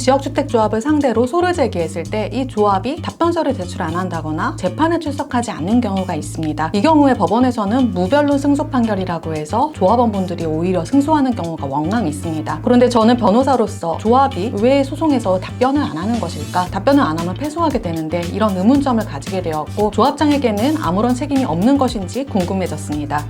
지역주택조합을 상대로 소를 제기했을 때 이 조합이 답변서를 제출 안 한다거나 재판에 출석하지 않는 경우가 있습니다. 이 경우에 법원에서는 무변론 승소 판결이라고 해서 조합원분들이 오히려 승소하는 경우가 왕왕 있습니다. 그런데 저는 변호사로서 조합이 왜 소송에서 답변을 안 하는 것일까? 답변을 안 하면 패소하게 되는데 이런 의문점을 가지게 되었고, 조합장에게는 아무런 책임이 없는 것인지 궁금해졌습니다.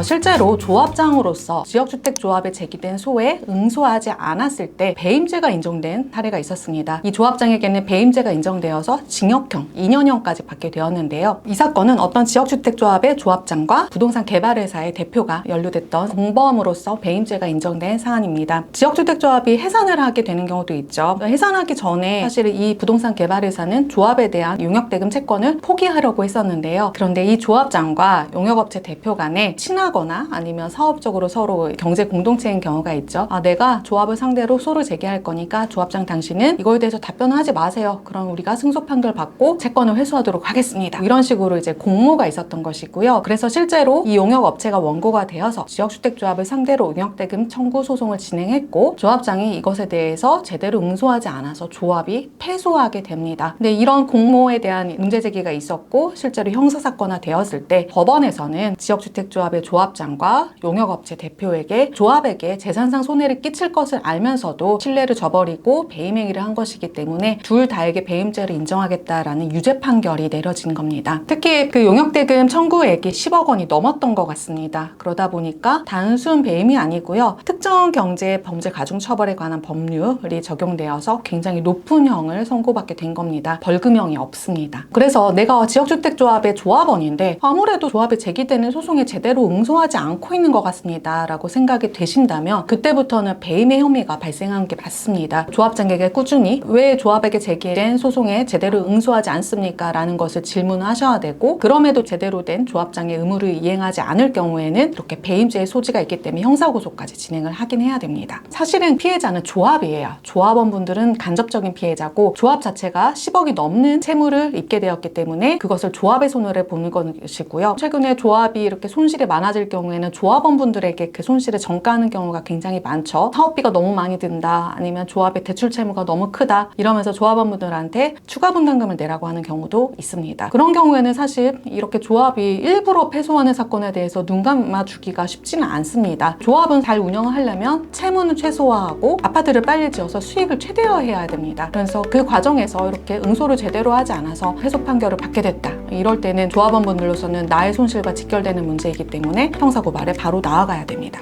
실제로 조합장으로서 지역주택조합에 제기된 소에 응소하지 않았을 때 배임죄가 인정된 사례가 있었습니다. 이 조합장에게는 배임죄가 인정되어서 징역형, 2년형까지 받게 되었는데요. 이 사건은 어떤 지역주택조합의 조합장과 부동산 개발회사의 대표가 연루됐던 공범으로서 배임죄가 인정된 사안입니다. 지역주택조합이 해산을 하게 되는 경우도 있죠. 해산하기 전에 사실 이 부동산 개발회사는 조합에 대한 용역대금 채권을 포기하려고 했었는데요. 그런데 이 조합장과 용역업체 대표 간에 거나 아니면 사업적으로 서로 경제 공동체인 경우가 있죠. 내가 조합을 상대로 소를 제기할 거니까 조합장 당신은 이거에 대해서 답변하지 마세요. 그럼 우리가 승소 판결 받고 채권을 회수하도록 하겠습니다. 이런 식으로 이제 공모가 있었던 것이고요. 그래서 실제로 이 용역업체가 원고가 되어서 지역주택조합을 상대로 용역대금 청구 소송을 진행했고, 조합장이 이것에 대해서 제대로 응소하지 않아서 조합이 패소하게 됩니다. 근데 이런 공모에 대한 문제 제기가 있었고 실제로 형사사건화 되었을 때 법원에서는 지역주택조합의 조합장과 용역업체 대표에게 조합에게 재산상 손해를 끼칠 것을 알면서도 신뢰를 저버리고 배임행위를 한 것이기 때문에 둘 다에게 배임죄를 인정하겠다라는 유죄 판결이 내려진 겁니다. 특히 그 용역대금 청구액이 10억 원이 넘었던 것 같습니다. 그러다 보니까 단순 배임이 아니고요, 특정 경제 범죄 가중처벌에 관한 법률이 적용되어서 굉장히 높은 형을 선고받게 된 겁니다. 벌금형이 없습니다. 그래서 내가 지역주택조합의 조합원인데 아무래도 조합에 제기되는 소송에 제대로 응소하지 않고 있는 것 같습니다 라고 생각이 되신다면 그때부터는 배임의 혐의가 발생한 게 맞습니다. 조합장에게 꾸준히 왜 조합에게 제기된 소송에 제대로 응소하지 않습니까? 라는 것을 질문하셔야 되고, 그럼에도 제대로 된 조합장의 의무를 이행하지 않을 경우에는 이렇게 배임죄의 소지가 있기 때문에 형사고소까지 진행을 하긴 해야 됩니다. 사실은 피해자는 조합이에요. 조합원분들은 간접적인 피해자고 조합 자체가 10억이 넘는 채무를 입게 되었기 때문에 그것을 조합의 손해를 보는 것이고요. 최근에 조합이 이렇게 손실이 많아질 경우에는 조합원분들에게 그 손실을 전가하는 경우가 굉장히 많죠. 사업비가 너무 많이 든다, 아니면 조합의 대출 채무가 너무 크다 이러면서 조합원분들한테 추가 분담금을 내라고 하는 경우도 있습니다. 그런 경우에는 사실 이렇게 조합이 일부러 패소하는 사건에 대해서 눈 감아주기가 쉽지는 않습니다. 조합은 잘 운영을 하려면 채무는 최소화하고 아파트를 빨리 지어서 수익을 최대화해야 됩니다. 그래서 그 과정에서 이렇게 응소를 제대로 하지 않아서 패소 판결을 받게 됐다, 이럴 때는 조합원분들로서는 나의 손실과 직결되는 문제이기 때문에 형사고발에 바로 나아가야 됩니다.